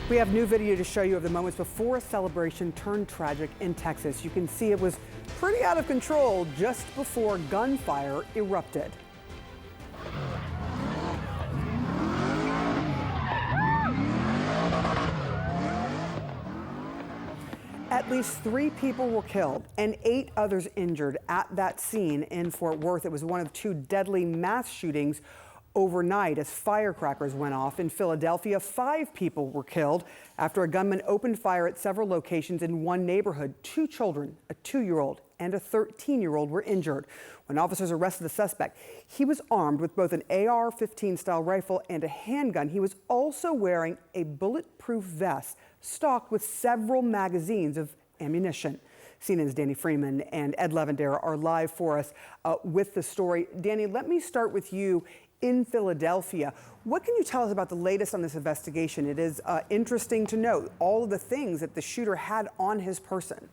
We have new video to show you of the moments before a celebration turned tragic in Texas. You can see it was pretty out of control just before gunfire erupted. At least 3 people were killed and 8 others injured at that scene in Fort Worth. It was one of 2 deadly mass shootings overnight as firecrackers went off. In Philadelphia, 5 people were killed after a gunman opened fire at several locations in one neighborhood. 2 children, a 2-year-old and a 13-year-old, were injured. When officers arrested the suspect, he was armed with both an AR-15 style rifle and a handgun. He was also wearing a bulletproof vest stocked with several magazines of ammunition. CNN's Danny Freeman and Ed Lavandera are live for us with the story. Danny, let me start with you in Philadelphia. What can you tell us about the latest on this investigation? It is interesting to note all of the things that the shooter had on his person.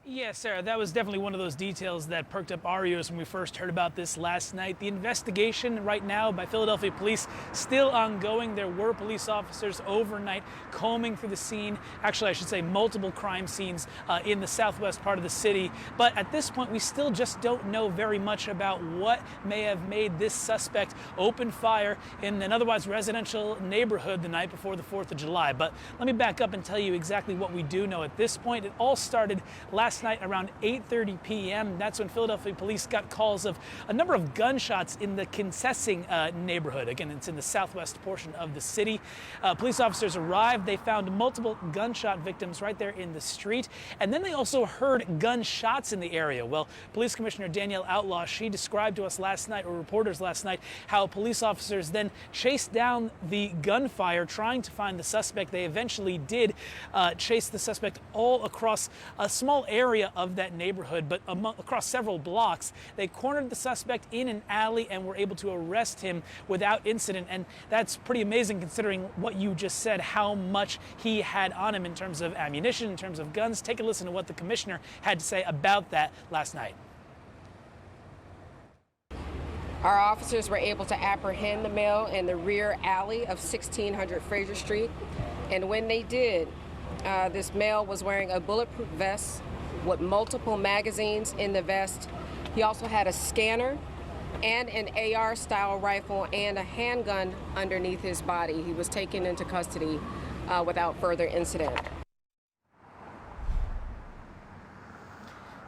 Yeah, Sarah, that was definitely one of those details that perked up our ears when we first heard about this last night. The investigation right now by Philadelphia police still ongoing. There were police officers overnight combing through the scene. Actually, I should say multiple crime scenes in the southwest part of the city. But at this point, we still just don't know very much about what may have made this suspect open fire in an otherwise residential neighborhood the night before the 4th of July. But let me back up and tell you exactly what we do know at this point. It all started last night around 8:30 p.m. That's when Philadelphia police got calls of a number of gunshots in the Kinsessing neighborhood. Again, it's in the southwest portion of the city. Police officers arrived. They found multiple gunshot victims right there in the street. And then they also heard gunshots in the area. Well, Police Commissioner Danielle Outlaw, she described to us last night, or reporters last night, how police officers then chased down the gunfire trying to find the suspect. They eventually did chase the suspect all across a small area of that neighborhood, but across several blocks. They cornered the suspect in an alley and were able to arrest him without incident. And that's pretty amazing considering what you just said, how much he had on him in terms of ammunition, in terms of guns. Take a listen to what the commissioner had to say about that last night. Our officers were able to apprehend the male in the rear alley of 1600 Fraser Street. And when they did, this male was wearing a bulletproof vest with multiple magazines in the vest. He also had a scanner and an AR-style rifle and a handgun underneath his body. He was taken into custody without further incident.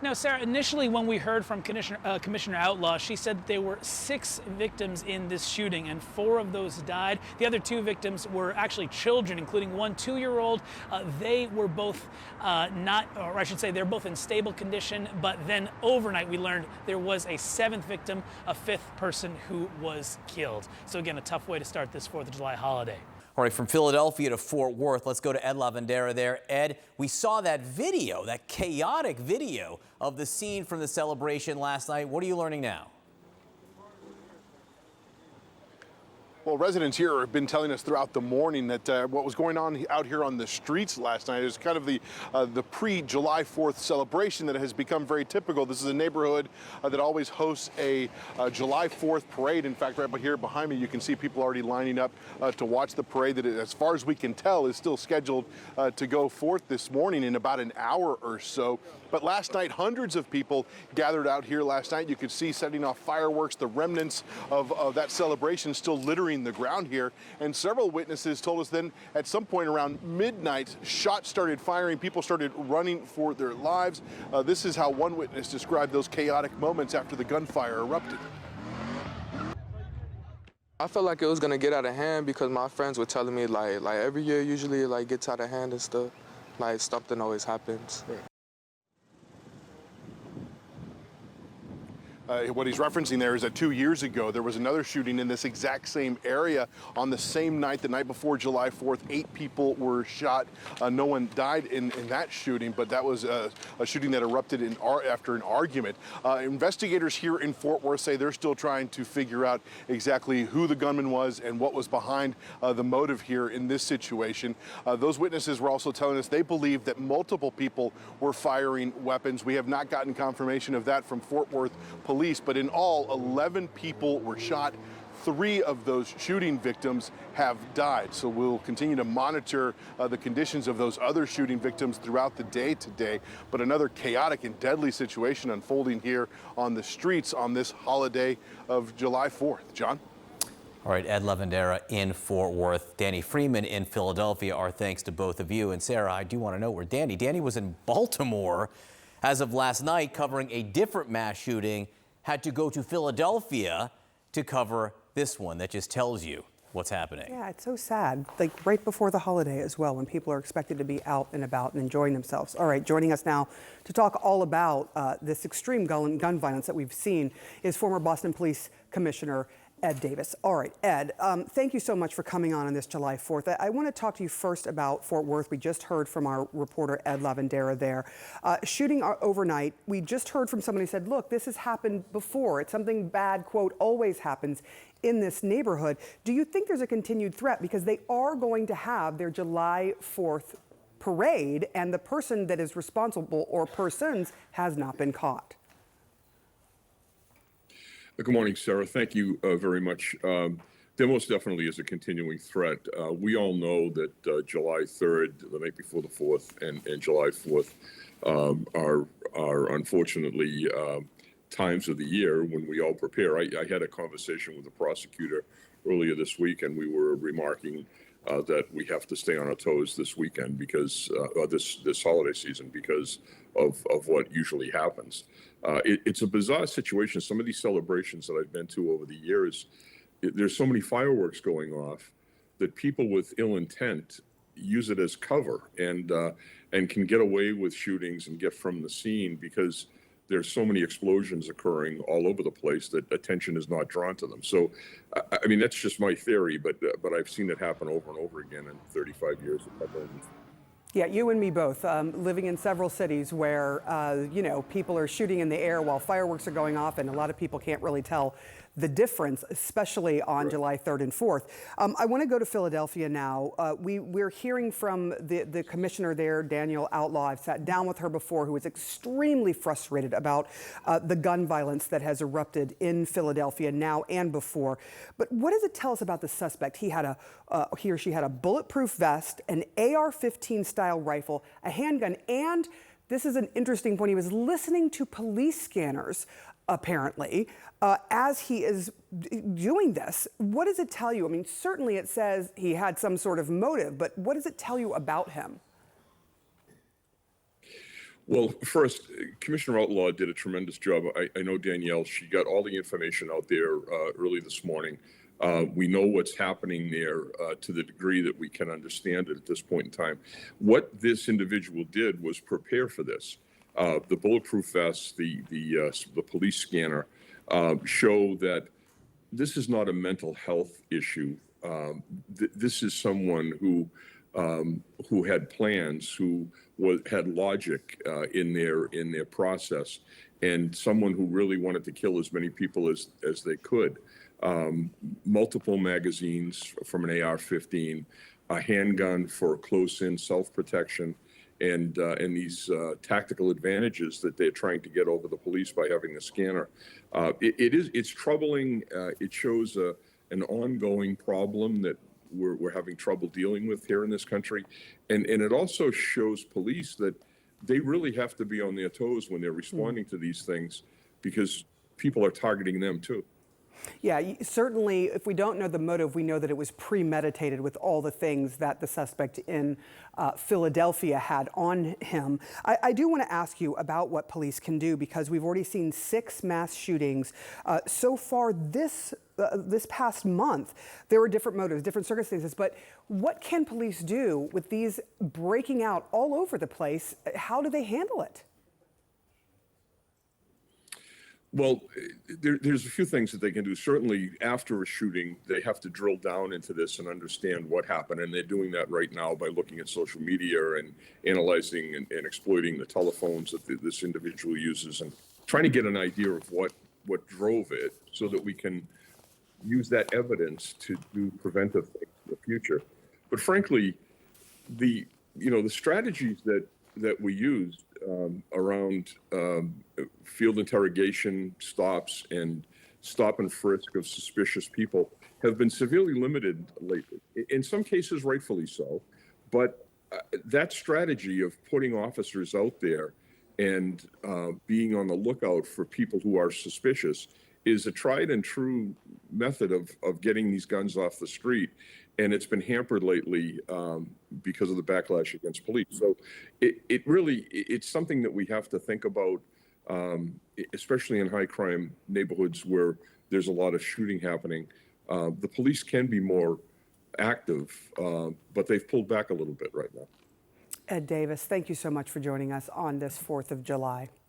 Now, Sarah, initially when we heard from Commissioner Outlaw, she said there were 6 victims in this shooting, and 4 of those died. The other 2 victims were actually children, including one 2-year-old. They were both they're both in stable condition, but then overnight we learned there was a 7th victim, a 5th person who was killed. So again, a tough way to start this 4th of July holiday. All right, from Philadelphia to Fort Worth, let's go to Ed Lavandera there. Ed, we saw that video, that chaotic video of the scene from the celebration last night. What are you learning now? Well, residents here have been telling us throughout the morning that what was going on out here on the streets last night is kind of the pre-July 4th celebration that has become very typical. This is a neighborhood that always hosts a July 4th parade. In fact, right here behind me, you can see people already lining up to watch the parade that, as far as we can tell, is still scheduled to go forth this morning in about an hour or so. But last night, hundreds of people gathered out here last night. You could see setting off fireworks, the remnants of that celebration still littering the ground here. And several witnesses told us then at some point around midnight, shots started firing. People started running for their lives. This is how one witness described those chaotic moments after the gunfire erupted. I felt like it was gonna get out of hand because my friends were telling me like every year usually like gets out of hand and stuff. Like something always happens. What he's referencing there is that 2 years ago, there was another shooting in this exact same area on the same night, the night before July 4th. 8 people were shot. No one died in that shooting, but that was a shooting that erupted after an argument. Investigators here in Fort Worth say they're still trying to figure out exactly who the gunman was and what was behind the motive here in this situation. Those witnesses were also telling us they believe that multiple people were firing weapons. We have not gotten confirmation of that from Fort Worth police, but in all, 11 people were shot. 3 of those shooting victims have died. So we'll continue to monitor the conditions of those other shooting victims throughout the day today. But another chaotic and deadly situation unfolding here on the streets on this holiday of July 4th. John? All right, Ed Lavandera in Fort Worth, Danny Freeman in Philadelphia. Our thanks to both of you. And Sarah, I do want to know where Danny was in Baltimore as of last night covering a different mass shooting, had to go to Philadelphia to cover this one. That just tells you what's happening. Yeah, it's so sad. Like right before the holiday as well, when people are expected to be out and about and enjoying themselves. All right, joining us now to talk all about this extreme gun violence that we've seen is former Boston Police Commissioner Ed Davis. All right, Ed, thank you so much for coming on this July 4th. I want to talk to you first about Fort Worth. We just heard from our reporter, Ed Lavandera there. Shooting overnight, we just heard from somebody who said, look, this has happened before. It's something bad, quote, always happens in this neighborhood. Do you think there's a continued threat? Because they are going to have their July 4th parade, and the person that is responsible, or persons, has not been caught. Good morning, Sarah. Thank you very much. There most definitely is a continuing threat. We all know that July 3rd, the night before the 4th, and July 4th are unfortunately times of the year when we all prepare. I had a conversation with the prosecutor earlier this week, and we were remarking that we have to stay on our toes this weekend because this holiday season because of what usually happens. It's a bizarre situation. Some of these celebrations that I've been to over the years, there's so many fireworks going off that people with ill intent use it as cover and can get away with shootings and get from the scene because there's so many explosions occurring all over the place that attention is not drawn to them. So, I mean, that's just my theory, but I've seen it happen over and over again in 35 years of covering. Yeah, you and me both, living in several cities where, people are shooting in the air while fireworks are going off, and a lot of people can't really tell the difference, especially on July 3rd and 4th. I want to go to Philadelphia now. We're hearing from the commissioner there, Danielle Outlaw. I've sat down with her before, who is extremely frustrated about the gun violence that has erupted in Philadelphia now and before. But what does it tell us about the suspect? He or she had a bulletproof vest, an AR-15 style rifle, a handgun, and this is an interesting point. He was listening to police scanners, apparently, as he is doing this. What does it tell you? I mean, certainly it says he had some sort of motive, but what does it tell you about him? Well, first, Commissioner Outlaw did a tremendous job. I know Danielle, she got all the information out there early this morning. We know what's happening there to the degree that we can understand it at this point in time. What this individual did was prepare for this. The bulletproof vest, the police scanner show that this is not a mental health issue. This is someone who had plans, who had logic in their process, and someone who really wanted to kill as many people as they could. Multiple magazines from an AR-15, a handgun for close-in self-protection, and these tactical advantages that they're trying to get over the police by having the scanner. It's troubling. It shows an ongoing problem that we're having trouble dealing with here in this country, and it also shows police that they really have to be on their toes when they're responding to these things because people are targeting them too. Yeah, certainly, if we don't know the motive, we know that it was premeditated with all the things that the suspect in Philadelphia had on him. I do want to ask you about what police can do, because we've already seen 6 mass shootings so far this past month. There were different motives, different circumstances, but what can police do with these breaking out all over the place? How do they handle it? Well, there's a few things that they can do. Certainly, after a shooting, they have to drill down into this and understand what happened. And they're doing that right now by looking at social media and analyzing and exploiting the telephones that this individual uses and trying to get an idea of what drove it so that we can use that evidence to do preventive things in the future. But frankly, the strategies that we used around field interrogation stops and stop and frisk of suspicious people have been severely limited lately. In some cases, rightfully so. But that strategy of putting officers out there and being on the lookout for people who are suspicious is a tried and true method of getting these guns off the street. And it's been hampered lately because of the backlash against police. So it's something that we have to think about, especially in high crime neighborhoods where there's a lot of shooting happening. The police can be more active, but they've pulled back a little bit right now. Ed Davis, thank you so much for joining us on this 4th of July.